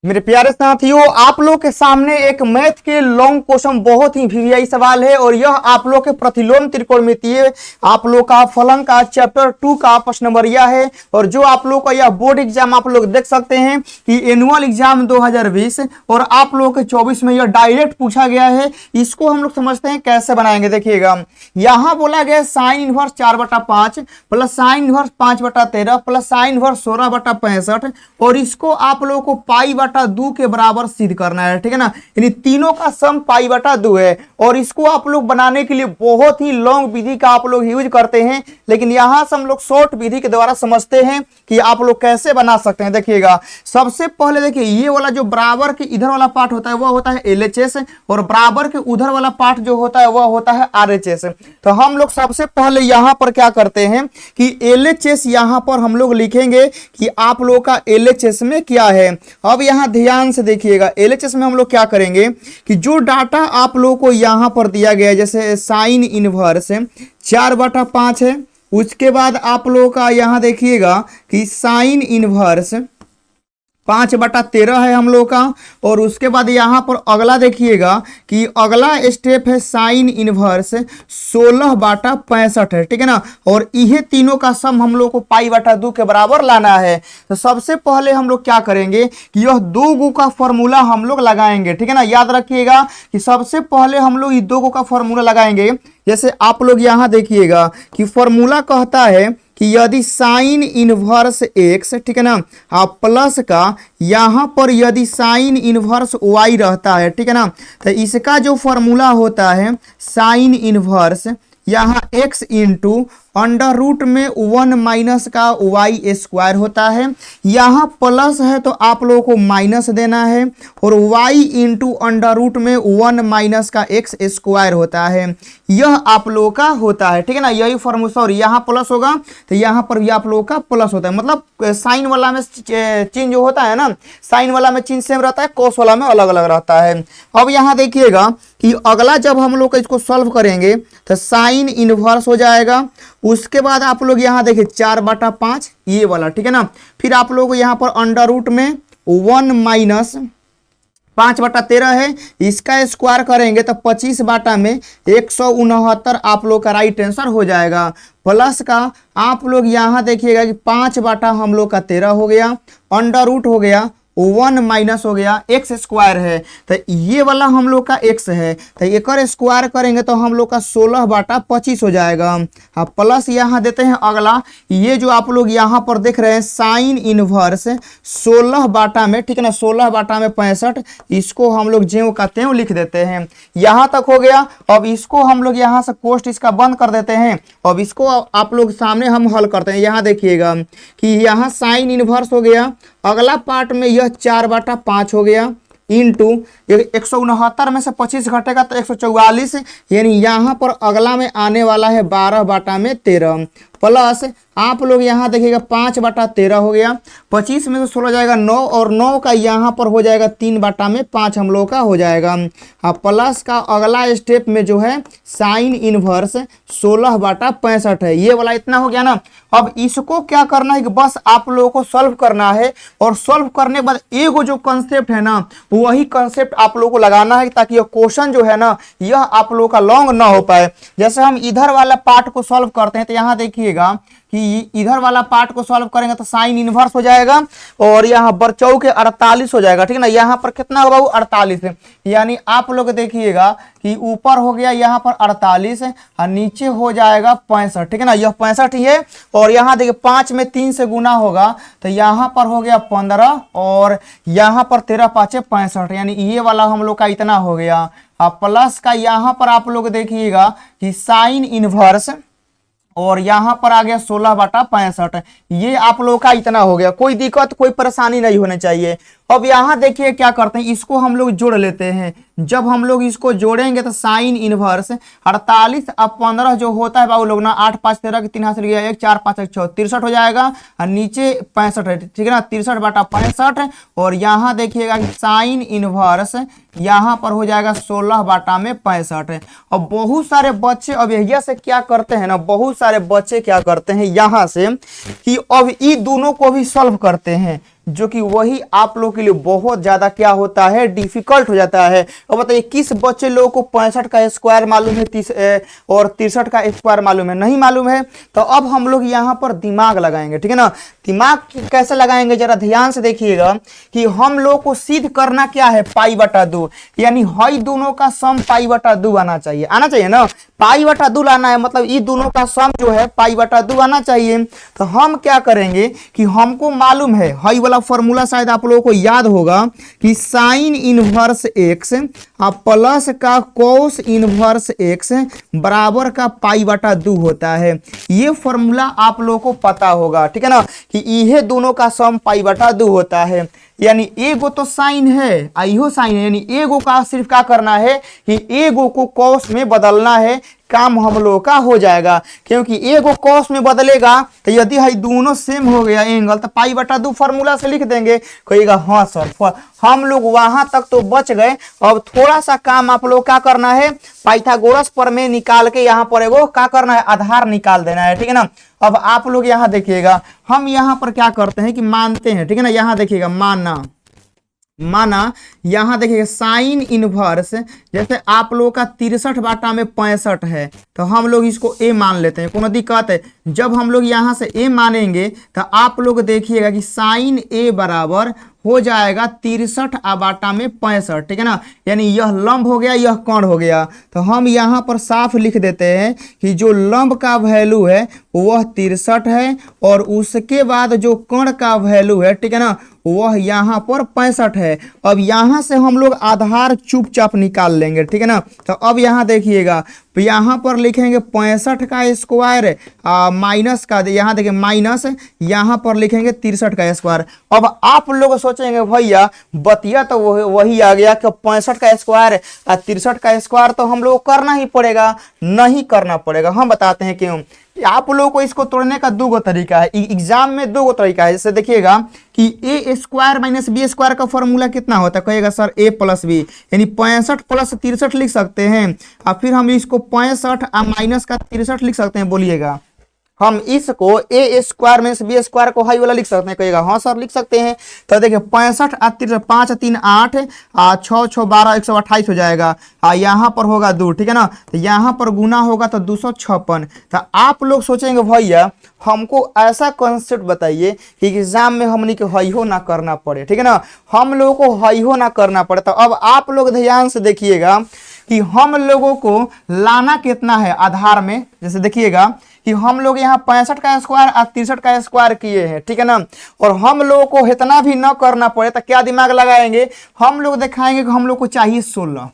मेरे प्यारे साथियों, आप लोग के सामने एक मैथ के लॉन्ग क्वेश्चन बहुत ही वीवीआई सवाल है और यह आप लोग के प्रतिलोम त्रिकोणमितीय आप लोग का फलन का चैप्टर 2 का प्रश्न नंबर यह है। और जो आप लोग का यह बोर्ड एग्जाम आप लोग देख सकते हैं कि एनुअल एग्जाम 2020 और आप लोग के 24 में यह डायरेक्ट पूछा गया है। इसको हम लोग समझते हैं कैसे बनाएंगे। देखिएगा, यहां बोला गया sine inverse 4/5 plus sine inverse 5/13 plus sine inverse 16/65 और इसको आप लोगों को पाई/2 के बराबर सिद्ध करना है। ठीक है ना, यानी तीनों का सम पाई/2 है। और इसको आप लोग बनाने के लिए बहुत ही लॉन्ग विधि का आप लोग यूज करते हैं, लेकिन यहां से हम लोग शॉर्ट विधि के द्वारा समझते हैं कि आप लोग कैसे बना सकते हैं। देखिएगा, सबसे पहले देखिए ये वाला जो बराबर के इधर वाला पार्ट होता है वह होता है LHS और बराबर के उधर वाला पार्ट जो होता है वह होता है RHS। तो हम लोग सबसे पहले यहां पर क्या करते हैं कि LHS यहां पर हम लोग लिखेंगे कि आप लोग का LHS में क्या है। अब यहां ध्यान से देखिएगा, LHS में हम लोग क्या करेंगे कि जो डाटा आप लोगों को यहां पर दिया गया है, जैसे साइन इनवर्स 4/5 है, उसके बाद आप लोगों का यहां देखिएगा कि साइन इनवर्स 5/13 है हम लोग का। और उसके बाद यहां पर अगला देखिएगा कि अगला स्टेप है साइन इनवर्स 16/65 है। ठीक है ना, और ये तीनों का सम हम लोग को पाई/2 के बराबर लाना है। तो सबसे पहले हम लोग क्या करेंगे कि यह 2 गो का फॉर्मूला हम लोग लगाएंगे। ठीक है ना, याद रखिएगा कि सबसे पहले हम लोग ये 2 गो का फॉर्मूला लगाएंगे। जैसे आप लोग यहां देखिएगा कि फॉर्मूला कहता है कि यदि साइन इनवर्स x, ठीक है ना, आप प्लस का यहां पर यदि साइन इनवर्स y रहता है, ठीक है ना, तो इसका जो फॉर्मूला होता है साइन इनवर्स यहाँ x इंटू अंडर रूट में 1 माइनस का y स्क्वायर होता है। यहाँ प्लस है तो आप लोगों को माइनस देना है और y इंटू अंडर रूट में 1 माइनस का x स्क्वायर होता है। यह आप लोगों का होता है। ठीक है ना, यही फॉर्मूला। और यहाँ प्लस होगा तो यहाँ पर भी आप लोगों का प्लस होता है। मतलब साइन वाला में चिन्ह जो होता है ना, साइन वाला में चिन्ह सेम रहता है, कोस वाला में अलग अलग रहता है। अब यहाँ देखिएगा कि अगला जब हम लोग इसको सॉल्व करेंगे तो साइन इनवर्स हो जाएगा। उसके बाद आप लोग यहाँ देखिए 4/5 ये वाला, ठीक है ना, फिर आप लोग यहाँ पर अंडर रूट में 1 माइनस 5/13 है, इसका स्क्वायर करेंगे तो 25 में 169 आप लोग का राइट आंसर हो जाएगा। प्लस का आप लोग यहाँ देखिएगा कि 5 हम लोग का 13 हो गया, अंडर रूट हो गया 1 माइनस हो गया x स्क्वायर है, तो ये वाला हम लोग का x है, तो एक स्क्वायर करेंगे तो हम लोग का 16/25 हो जाएगा। हाँ, प्लस यहाँ देते हैं अगला, ये जो आप लोग यहाँ पर देख रहे हैं साइन इनवर्स 16 में, ठीक है ना, 16 में 65, इसको हम लोग ज्यों का त्यों लिख देते हैं। यहाँ तक हो गया। अब इसको हम लोग यहाँ से कोष्ट इसका बंद कर देते हैं। अब इसको आप लोग सामने हम हल करते हैं। यहाँ देखिएगा कि यहाँ साइन इनवर्स हो गया, अगला पार्ट में यह 4/5 हो गया इंटू 169 में से 25 घटेगा तो 144, यानी यहाँ पर अगला में आने वाला है 12/13 प्लस आप लोग यहाँ देखिएगा 5/13 हो गया, 25 में से 16 जाएगा 9 और 9 का यहाँ पर हो जाएगा 3/5 हम लोग का हो जाएगा। हाँ, प्लस का अगला स्टेप में जो है साइन इनवर्स 16/65 है, ये वाला इतना हो गया ना। अब इसको क्या करना है कि बस आप लोगों को सॉल्व करना है और सॉल्व करने के बाद एगो जो कंसेप्ट है ना वही कंसेप्ट आप लोगों को लगाना है ताकि यह क्वेश्चन जो है ना यह आप लोगों का लॉन्ग ना हो पाए। जैसे हम इधर वाला पार्ट को सॉल्व करते हैं तो यहाँ देखिएगा कि इधर वाला पार्ट को सॉल्व करेंगे तो साइन इनवर्स हो जाएगा और यहाँ बरचौ के 48 हो जाएगा। ठीक है ना, यहाँ पर कितना होगा वो 48, यानी आप लोग देखिएगा कि ऊपर हो गया यहाँ पर 48 और नीचे हो जाएगा 65। ठीक है ना, यह 65 ही है और यहाँ देखिए 5 में 3 से गुना होगा तो यहाँ पर हो गया 15 और यहाँ पर 13×5 = 65, यानी ये वाला हम लोग का इतना हो गया। प्लस का यहाँ पर आप लोग देखिएगा कि साइन इनवर्स और यहाँ पर आ गया 16/65, ये आप लोगों का इतना हो गया। कोई दिक्कत कोई परेशानी नहीं होनी चाहिए। अब यहाँ देखिए क्या करते हैं, इसको हम लोग जोड़ लेते हैं। जब हम लोग इसको जोड़ेंगे तो साइन इनवर्स 48 अब 15 जो होता है बाबू लोग ना, 8 5 13 के 3 हाथ गया 1 4 5 1 6 63 हो जाएगा और नीचे 65 है। ठीक है ना, 63/65 और यहाँ देखिएगा कि साइन इनवर्स यहाँ पर हो जाएगा 16/65। अब बहुत सारे बच्चे अब यही से क्या करते हैं ना, बहुत सारे बच्चे क्या करते हैं यहाँ से कि अब ये दोनों को भी सॉल्व करते हैं। जो कि वही आप लोग के लिए बहुत ज्यादा क्या होता है, डिफिकल्ट हो जाता है। और बताइए किस बच्चे लोगों को 65 का स्क्वायर मालूम है, 30 और 63 का स्क्वायर मालूम है? नहीं मालूम है। तो अब हम लोग यहाँ पर दिमाग लगाएंगे, ठीक है ना। दिमाग कैसे लगाएंगे जरा ध्यान से देखिएगा कि हम लोग को सिद्ध करना क्या है, पाई बटा 2, यानी हई दोनों का सम पाई बटा 2 आना चाहिए, आना चाहिए ना। पाई बटा 2 लाना है, मतलब ये दोनों का सम जो है पाई बटा 2 आना चाहिए। तो हम क्या करेंगे कि हमको मालूम है हई वाला फॉर्मूला, शायद आप लोगों को याद होगा कि साइन इनवर्स एक्स प्लस का कोस इनवर्स एक्स बराबर का पाई बटा 2 होता है। ये फॉर्मूला आप लोगों को पता होगा, ठीक है ना, कि ये दोनों का सम पाई बटा 2 होता है। यानी एगो तो साइन है, आइयो साइन है, यानी एगो का सिर्फ क्या करना है कि एगो को कॉस में बदलना है, काम हम लोग का हो जाएगा। क्योंकि एगो कॉस में बदलेगा तो यदि है दोनों सेम हो गया एंगल, तो पाई बटा 2 फॉर्मूला से लिख देंगे। कहिएगा हाँ सर, हम लोग वहां तक तो बच गए। अब थोड़ा सा काम आप लोग क्या करना है, पाइथागोरस प्रमेय निकाल के यहाँ पर एगो क्या करना है, आधार निकाल देना है, ठीक है ना। अब आप लोग यहाँ देखिएगा, हम यहाँ पर क्या करते हैं कि मानते हैं, ठीक है ना। यहाँ देखिएगा माना यहाँ देखिए साइन इनवर्स, जैसे आप लोगों का 63 बाटा में 65 है, तो हम लोग इसको ए मान लेते हैं, कोनो दिक्कत है। जब हम लोग यहाँ से ए मानेंगे तो आप लोग देखिएगा कि साइन ए बराबर हो जाएगा 63 बाटा में 65, ठीक है ना। यानी यह लंब हो गया, यह कोण हो गया। तो हम यहाँ पर साफ लिख देते हैं कि जो लंब का वैल्यू है वह 63 है, और उसके बाद जो कोण का वैल्यू है, ठीक है ना, वह यहाँ पर 65 है। अब यहाँ से हम लोग आधार चुपचाप निकाल लेंगे, ठीक है ना। तो अब यहाँ देखिएगा, तो यहाँ पर लिखेंगे 65 का स्क्वायर माइनस का, यहाँ देखिए माइनस, यहाँ पर लिखेंगे 63 का स्क्वायर। अब आप लोग सोचेंगे भैया बतिया तो वही आ गया कि 65 का स्क्वायर और 63 का स्क्वायर तो हम लोग करना ही पड़ेगा। नहीं करना पड़ेगा, हम बताते हैं क्यों। आप लोगों को इसको तोड़ने का 2 तरीका है, एग्जाम में 2 तरीका है। जैसे देखिएगा कि ए स्क्वायर माइनस बी स्क्वायर का फॉर्मूला कितना होता है, कहेगा सर ए प्लस बी, यानी 65 प्लस 63 लिख सकते हैं, और फिर हम इसको 65 माइनस का 63 लिख सकते हैं। बोलिएगा हम इसको ए स्क्वायर माइनस बी स्क्वायर को हाई वाला लिख सकते हैं, कहेगा हाँ सर लिख सकते हैं। तो देखिए 65 और 63, 5 3 8 6 6 12 128 हो जाएगा, यहाँ पर होगा 2, ठीक है ना। तो यहाँ पर गुना होगा तो 256। तो आप लोग सोचेंगे भैया हमको ऐसा कॉन्सेप्ट बताइए कि एग्जाम में हमने के हई हो ना करना पड़े, ठीक है ना, हम लोगों को हई हो ना करना पड़े। तो अब आप लोग ध्यान से देखिएगा कि हम लोगों को लाना कितना है आधार में। जैसे देखिएगा कि हम लोग यहाँ 65 का स्क्वायर और 63 का स्क्वायर किए हैं, ठीक है ना, और हम लोगों को इतना भी न करना पड़े तो क्या दिमाग लगाएंगे, हम लोग दिखाएंगे कि हम लोग को चाहिए 16।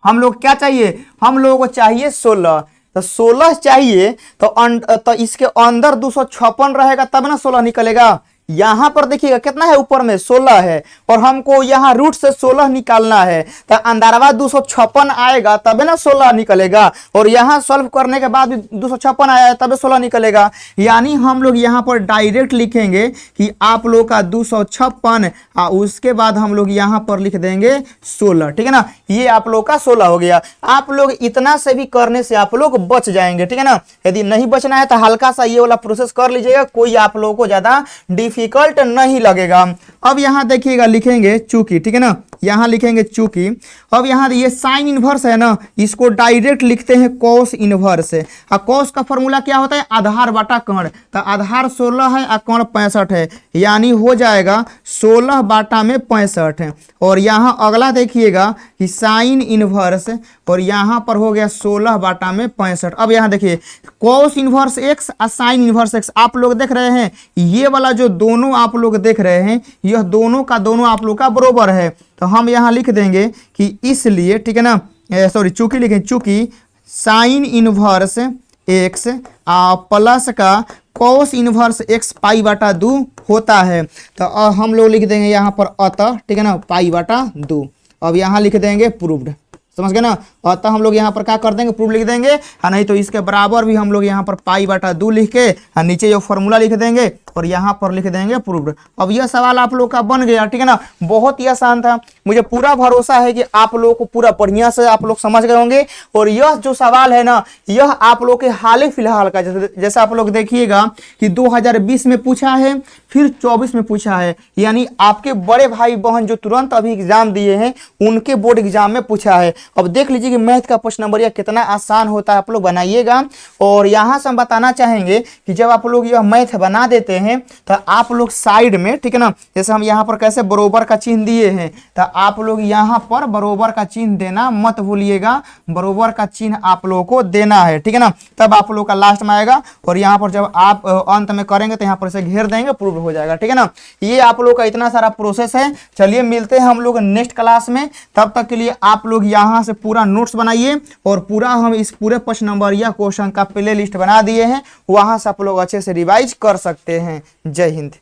हम लोग क्या चाहिए, हम लोगों को चाहिए 16। तो 16 चाहिए तो इसके अंदर 256 रहेगा तब ना 16 निकलेगा। यहां पर देखिएगा कितना है, ऊपर में 16 है, और हमको यहाँ रूट से 16 निकालना है। तो अंदरवा 256 आएगा तबे ना 16 निकलेगा, और यहाँ सॉल्व करने के बाद भी 256 आया तबे 16 निकलेगा। यानी हम लोग यहाँ पर डायरेक्ट लिखेंगे कि आप लोग का 256, उसके बाद हम लोग यहाँ पर लिख देंगे 16, ठीक है ना। ये आप लोग का 16 हो गया। आप लोग इतना से भी करने से आप लोग बच जाएंगे, ठीक है ना। यदि नहीं बचना है तो हल्का सा ये वाला प्रोसेस कर लीजिएगा, कोई आप लोगों को ज्यादा डिफिकल्ट नहीं लगेगा। अब यहाँ देखिएगा लिखेंगे चूंकि, ठीक है ना, यहाँ लिखेंगे चूंकि। अब यहाँ ये साइन इनवर्स है ना, इसको डायरेक्ट लिखते हैं कॉस इनवर्स है। और कॉस का फॉर्मूला क्या होता है, आधार बटा कोण। तो आधार 16 है और कोण 65 है, यानी हो जाएगा 16 बाटा में 65। और यहाँ अगला देखिएगा कि साइन इनवर्स, और यहाँ पर हो गया 16 बाटा में 65। अब यहाँ देखिए कॉस इनवर्स एक्स और साइन इनवर्स एक्स आप लोग देख रहे हैं, ये वाला जो दोनों आप लोग देख रहे हैं यह दोनों का दोनों आप लोग का बरोबर है। तो हम यहाँ लिख देंगे कि इसलिए, ठीक है ना, सॉरी चूंकि लिखें, चूंकि साइन इनवर्स एक्स प्लस का कॉस इनवर्स एक्स पाई बटा 2 होता है। तो हम लोग लिख देंगे यहाँ पर अतः, ठीक है ना, पाई बटा 2। अब यहाँ लिख देंगे प्रूव्ड, समझ गए ना। अतः हम लोग यहाँ पर क्या कर देंगे, प्रूफ लिख देंगे, नहीं तो इसके बराबर भी हम लोग यहाँ पर पाई बटा 2 लिख के नीचे जो फॉर्मूला लिख देंगे और यहाँ पर लिख देंगे प्रूफ। अब यह सवाल आप लोग का बन गया, ठीक है ना। बहुत ही आसान था, मुझे पूरा भरोसा है कि आप लोगों को पूरा बढ़िया से आप लोग समझ गए होंगे। और यह जो सवाल है ना, यह आप लोग के हाल ही फिलहाल का, जैसे आप लोग देखिएगा कि 2020 में पूछा है, फिर 24 में पूछा है, यानी आपके बड़े भाई बहन जो तुरंत अभी एग्जाम दिए हैं उनके बोर्ड एग्जाम में पूछा है। अब देख लीजिए कि मैथ का प्रश्न नंबर यह कितना आसान होता है, आप लोग बनाइएगा। और यहाँ से हम बताना चाहेंगे कि जब आप लोग यह मैथ बना देते हैं तो आप लोग साइड में, ठीक है ना, जैसे हम यहाँ पर कैसे बरोबर का चिन्ह दिए हैं, तो आप लोग यहाँ पर बरोबर का चिन्ह देना मत भूलिएगा, बरोबर का चिन्ह आप लोगों को देना है, ठीक है ना, तब आप लोग का लास्ट में आएगा। और यहाँ पर जब आप अंत में करेंगे तो यहाँ पर से घेर देंगे, प्रूफ हो जाएगा, ठीक है ना। ये आप लोग का इतना सारा प्रोसेस है। चलिए मिलते हैं हम लोग नेक्स्ट क्लास में, तब तक के लिए आप लोग यहाँ से पूरा नोट्स बनाइए और पूरा हम इस पूरे प्रश्न नंबर या क्वेश्चन का प्ले लिस्ट बना दिए हैं, वहां से आप लोग अच्छे से रिवाइज कर सकते हैं। जय हिंद।